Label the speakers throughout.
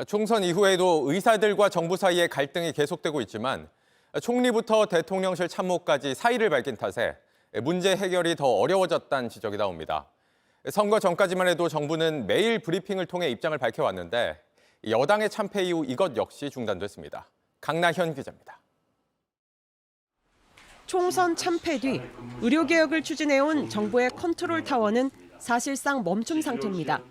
Speaker 1: 총선 이후에도 의사들과 정부 사이의 갈등이 계속되고 있지만 총리부터 대통령실 참모까지 사의를 밝힌 탓에 문제 해결이 더 어려워졌다는 지적이 나옵니다. 선거 전까지만 해도 정부는 매일 브리핑을 통해 입장을 밝혀왔는데 여당의 참패 이후 이것 역시 중단됐습니다. 강나현 기자입니다.
Speaker 2: 총선 참패 뒤 의료개혁을 추진해온 정부의 컨트롤 타워는 사실상 멈춤 상태입니다.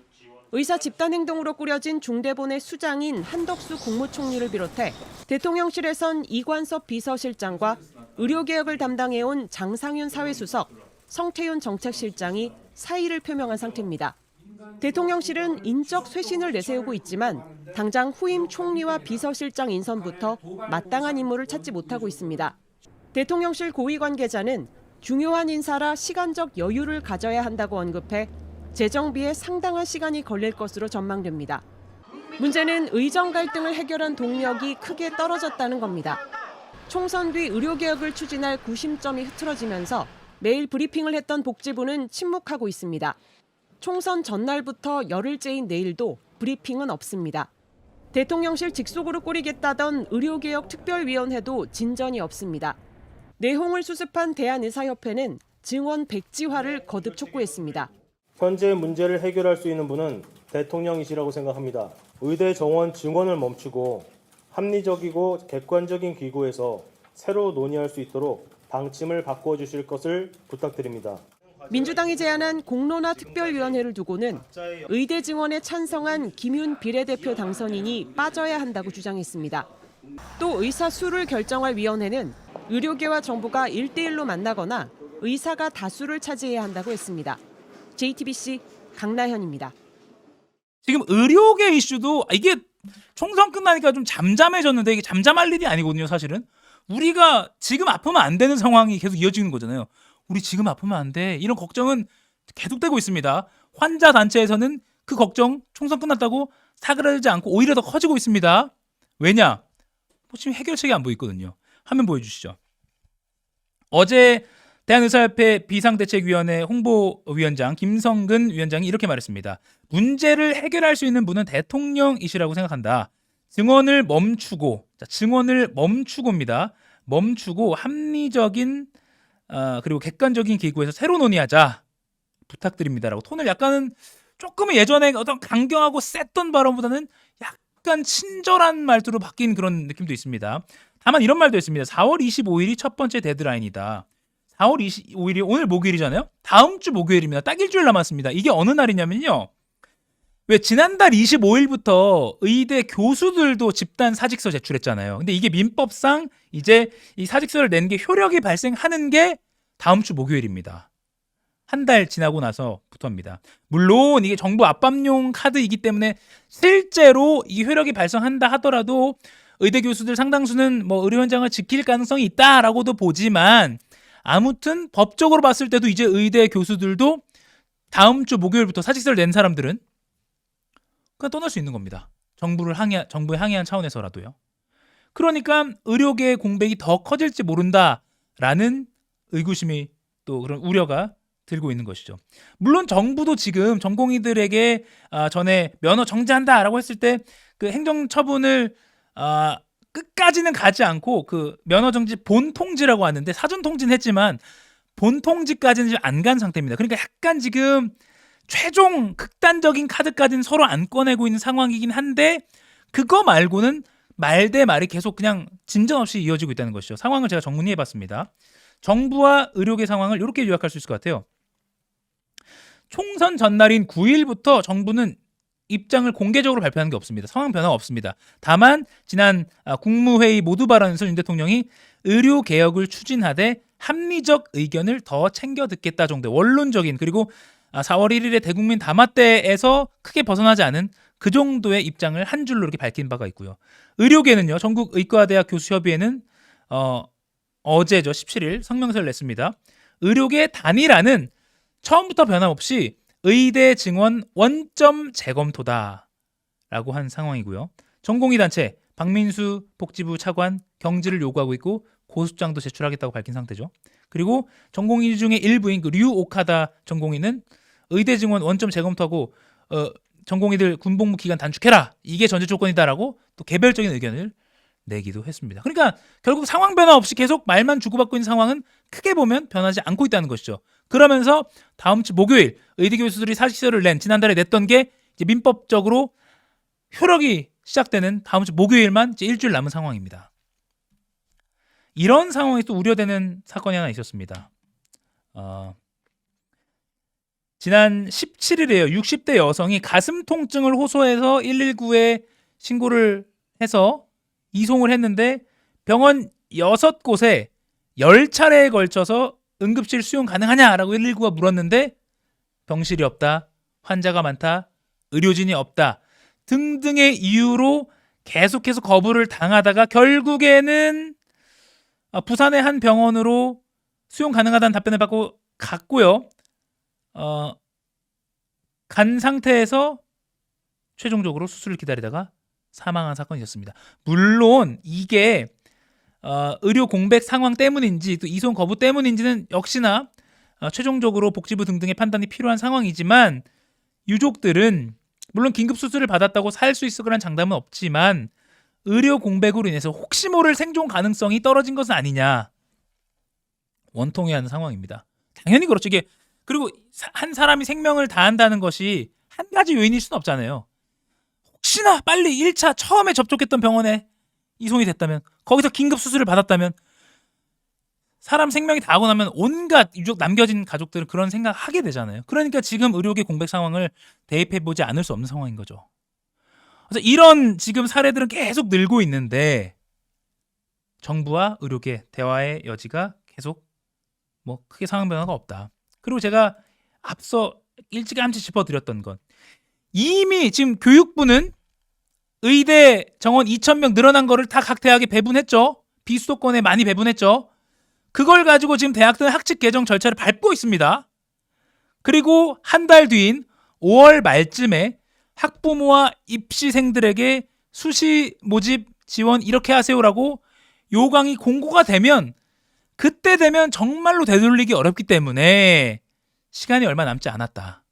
Speaker 2: 의사 집단행동으로 꾸려진 중대본의 수장인 한덕수 국무총리를 비롯해 대통령실에선 이관섭 비서실장과 의료개혁을 담당해온 장상윤 사회수석, 성태윤 정책실장이 사의를 표명한 상태입니다. 대통령실은 인적 쇄신을 내세우고 있지만 당장 후임 총리와 비서실장 인선부터 마땅한 인물을 찾지 못하고 있습니다. 대통령실 고위 관계자는 중요한 인사라 시간적 여유를 가져야 한다고 언급해 재정비에 상당한 시간이 걸릴 것으로 전망됩니다. 문제는 의정 갈등을 해결한 동력이 크게 떨어졌다는 겁니다. 총선 뒤 의료개혁을 추진할 구심점이 흐트러지면서 매일 브리핑을 했던 복지부는 침묵하고 있습니다. 총선 전날부터 열흘째인 내일도 브리핑은 없습니다. 대통령실 직속으로 꾸리겠다던 의료개혁 특별위원회도 진전이 없습니다. 내홍을 수습한 대한의사협회는 증원 백지화를 거듭 촉구했습니다.
Speaker 3: 현재 문제를 해결할 수 있는 분은 대통령이시라고 생각합니다. 의대 정원 증원을 멈추고 합리적이고 객관적인 기구에서 새로 논의할 수 있도록 방침을 바꿔주실 것을 부탁드립니다.
Speaker 2: 민주당이 제안한 공론화 특별위원회를 두고는 의대 증원에 찬성한 김윤 비례대표 당선인이 빠져야 한다고 주장했습니다. 또 의사 수를 결정할 위원회는 의료계와 정부가 1대1로 만나거나 의사가 다수를 차지해야 한다고 했습니다. JTBC 강나현입니다.
Speaker 4: 지금 의료계 이슈도 이게 총선 끝나니까 좀 잠잠해졌는데 이게 잠잠할 일이 아니거든요, 사실은. 우리가 지금 아프면 안 되는 상황이 계속 이어지는 거잖아요. 우리 지금 아프면 안 돼. 이런 걱정은 계속되고 있습니다. 환자 단체에서는 그 걱정 총선 끝났다고 사그라들지 않고 오히려 더 커지고 있습니다. 왜냐? 지금 해결책이 안 보이거든요. 화면 보여주시죠. 어제 대한의사협회 비상대책위원회 홍보위원장 김성근 위원장이 이렇게 말했습니다. 문제를 해결할 수 있는 분은 대통령이시라고 생각한다. 증원을 멈추고입니다. 멈추고 합리적인 그리고 객관적인 기구에서 새로 논의하자 부탁드립니다라고 톤을 약간은 조금은 예전에 어떤 강경하고 셌던 발언보다는 약간 친절한 말투로 바뀐 그런 느낌도 있습니다. 다만 이런 말도 있습니다. 4월 25일이 첫 번째 데드라인이다. 4월 25일이 오늘 목요일이잖아요. 다음 주 목요일입니다. 딱 일주일 남았습니다. 이게 어느 날이냐면요. 왜 지난달 25일부터 의대 교수들도 집단 사직서 제출했잖아요. 근데 이게 민법상 이제 이 사직서를 낸 게 효력이 발생하는 게 다음 주 목요일입니다. 한 달 지나고 나서부터입니다. 물론 이게 정부 압박용 카드이기 때문에 실제로 이 효력이 발생한다 하더라도 의대 교수들 상당수는 뭐 의료 현장을 지킬 가능성이 있다라고도 보지만 아무튼 법적으로 봤을 때도 이제 의대 교수들도 다음 주 목요일부터 사직서를 낸 사람들은 그냥 떠날 수 있는 겁니다. 정부에 항의한 차원에서라도요. 그러니까 의료계의 공백이 더 커질지 모른다라는 의구심이 또 그런 우려가 들고 있는 것이죠. 물론 정부도 지금 전공의들에게 전에 면허 정지한다라고 했을 때 그 행정처분을 끝까지는 가지 않고 그 면허 정지 본 통지라고 하는데 사전 통지는 했지만 본 통지까지는 안 간 상태입니다. 그러니까 약간 지금 최종 극단적인 카드까지는 서로 안 꺼내고 있는 상황이긴 한데 그거 말고는 말 대 말이 계속 그냥 진전 없이 이어지고 있다는 것이죠. 상황을 제가 정리해봤습니다. 정부와 의료계 상황을 이렇게 요약할 수 있을 것 같아요. 총선 전날인 9일부터 정부는 입장을 공개적으로 발표하는 게 없습니다. 상황 변화가 없습니다. 다만 지난 국무회의 모두 발언에서 윤 대통령이 의료개혁을 추진하되 합리적 의견을 더 챙겨 듣겠다 정도의 원론적인 그리고 4월 1일에 대국민 담화 때에서 크게 벗어나지 않은 그 정도의 입장을 한 줄로 이렇게 밝힌 바가 있고요. 의료계는요. 전국의과대학 교수협의회는 어제죠. 17일 성명서를 냈습니다. 의료계 단일화는 처음부터 변함없이 의대 증원 원점 재검토다라고 한 상황이고요. 전공의 단체 박민수 복지부 차관 경질을 요구하고 있고 고소장도 제출하겠다고 밝힌 상태죠. 그리고 전공의 중에 일부인 그 류 오카다 전공의는 의대 증원 원점 재검토하고 전공의들 군복무 기간 단축해라. 이게 전제 조건이다라고 또 개별적인 의견을 내기도 했습니다. 그러니까 결국 상황 변화 없이 계속 말만 주고받고 있는 상황은 크게 보면 변하지 않고 있다는 것이죠. 그러면서 다음 주 목요일 의대 교수들이 사직서를 낸 지난달에 냈던 게 이제 민법적으로 효력이 시작되는 다음 주 목요일만 이제 일주일 남은 상황입니다. 이런 상황이 또 우려되는 사건이 하나 있었습니다. 지난 17일에요. 60대 여성이 가슴 통증을 호소해서 119에 신고를 해서 이송을 했는데 병원 6곳에 10차례에 걸쳐서 응급실 수용 가능하냐라고 119가 물었는데 병실이 없다, 환자가 많다, 의료진이 없다 등등의 이유로 계속해서 거부를 당하다가 결국에는 부산의 한 병원으로 수용 가능하다는 답변을 받고 갔고요. 간 상태에서 최종적으로 수술을 기다리다가 사망한 사건이 있었습니다. 물론 이게 의료 공백 상황 때문인지 또 이송 거부 때문인지는 역시나 최종적으로 복지부 등등의 판단이 필요한 상황이지만 유족들은 물론 긴급 수술을 받았다고 살 수 있을 거란 장담은 없지만 의료 공백으로 인해서 혹시 모를 생존 가능성이 떨어진 것은 아니냐 원통해하는 상황입니다. 당연히 그렇죠. 이게 그리고 한 사람이 생명을 다한다는 것이 한 가지 요인일 수는 없잖아요. 혹시나 빨리 1차 처음에 접촉했던 병원에 이송이 됐다면 거기서 긴급 수술을 받았다면 사람 생명이 다하고 나면 온갖 유족 남겨진 가족들은 그런 생각하게 되잖아요. 그러니까 지금 의료계 공백 상황을 대입해보지 않을 수 없는 상황인 거죠. 그래서 이런 지금 사례들은 계속 늘고 있는데 정부와 의료계 대화의 여지가 계속 뭐 크게 상황 변화가 없다. 그리고 제가 앞서 일찌감치 짚어드렸던 건 이미 지금 교육부는 의대 정원 2,000명 늘어난 거를 다 각 대학에 배분했죠. 비수도권에 많이 배분했죠. 그걸 가지고 지금 대학들은 학칙 개정 절차를 밟고 있습니다. 그리고 한 달 뒤인 5월 말쯤에 학부모와 입시생들에게 수시 모집 지원 이렇게 하세요라고 요강이 공고가 되면 그때 되면 정말로 되돌리기 어렵기 때문에 시간이 얼마 남지 않았다.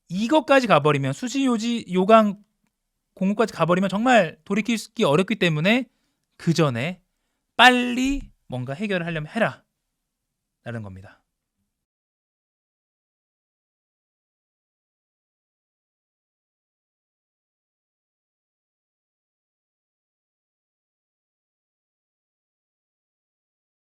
Speaker 4: 이것까지 가버리면 수시 요강 공고까지 가버리면 정말 돌이키기 어렵기 때문에 그 전에 빨리 뭔가 해결을 하려면 해라 라는 겁니다.